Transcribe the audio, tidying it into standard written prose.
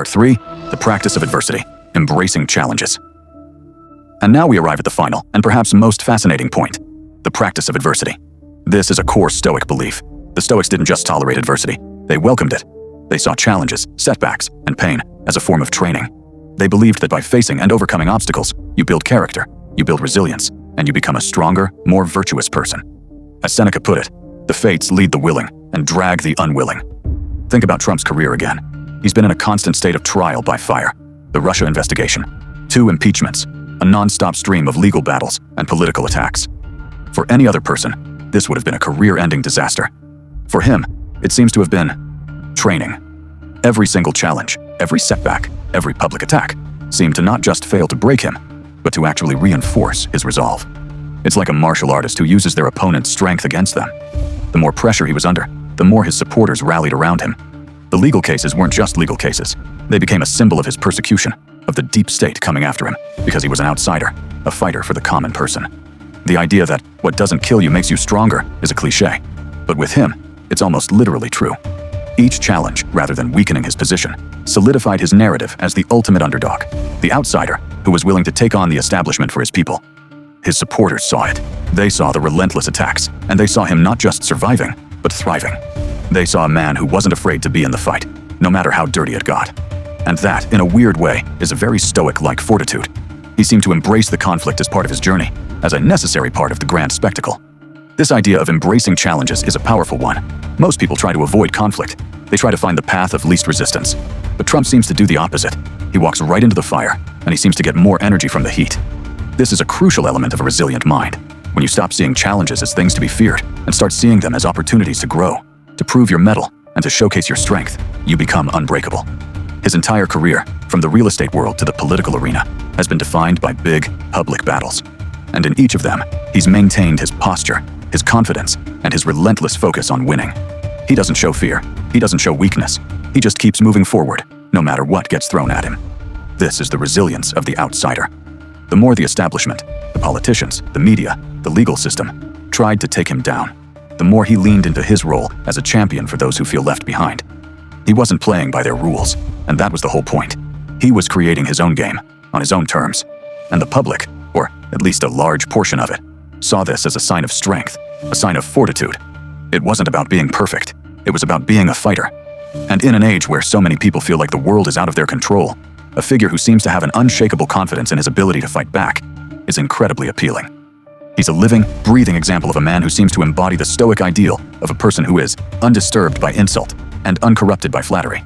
Part 3, the practice of adversity, embracing challenges. And now we arrive at the final and perhaps most fascinating point, the practice of adversity. This is a core Stoic belief. The Stoics didn't just tolerate adversity, they welcomed it. They saw challenges, setbacks, and pain as a form of training. They believed that by facing and overcoming obstacles, you build character, you build resilience, and you become a stronger, more virtuous person. As Seneca put it, the fates lead the willing and drag the unwilling. Think about Trump's career again. He's been in a constant state of trial by fire. The Russia investigation, 2 impeachments, a non-stop stream of legal battles and political attacks. For any other person, this would have been a career-ending disaster. For him, it seems to have been training. Every single challenge, every setback, every public attack seemed to not just fail to break him, but to actually reinforce his resolve. It's like a martial artist who uses their opponent's strength against them. The more pressure he was under, the more his supporters rallied around him. The legal cases weren't just legal cases. They became a symbol of his persecution, of the deep state coming after him, because he was an outsider, a fighter for the common person. The idea that what doesn't kill you makes you stronger is a cliché, but with him, it's almost literally true. Each challenge, rather than weakening his position, solidified his narrative as the ultimate underdog, the outsider who was willing to take on the establishment for his people. His supporters saw it. They saw the relentless attacks, and they saw him not just surviving, but thriving. They saw a man who wasn't afraid to be in the fight, no matter how dirty it got. And that, in a weird way, is a very Stoic-like fortitude. He seemed to embrace the conflict as part of his journey, as a necessary part of the grand spectacle. This idea of embracing challenges is a powerful one. Most people try to avoid conflict. They try to find the path of least resistance. But Trump seems to do the opposite. He walks right into the fire, and he seems to get more energy from the heat. This is a crucial element of a resilient mind. When you stop seeing challenges as things to be feared and start seeing them as opportunities to grow, to prove your mettle, and to showcase your strength, you become unbreakable. His entire career, from the real estate world to the political arena, has been defined by big, public battles. And in each of them, he's maintained his posture, his confidence, and his relentless focus on winning. He doesn't show fear. He doesn't show weakness. He just keeps moving forward, no matter what gets thrown at him. This is the resilience of the outsider. The more the establishment, the politicians, the media, the legal system, tried to take him down, the more he leaned into his role as a champion for those who feel left behind. He wasn't playing by their rules, and that was the whole point. He was creating his own game, on his own terms. And the public, or at least a large portion of it, saw this as a sign of strength, a sign of fortitude. It wasn't about being perfect. It was about being a fighter. And in an age where so many people feel like the world is out of their control, a figure who seems to have an unshakable confidence in his ability to fight back is incredibly appealing. He's a living, breathing example of a man who seems to embody the Stoic ideal of a person who is undisturbed by insult and uncorrupted by flattery.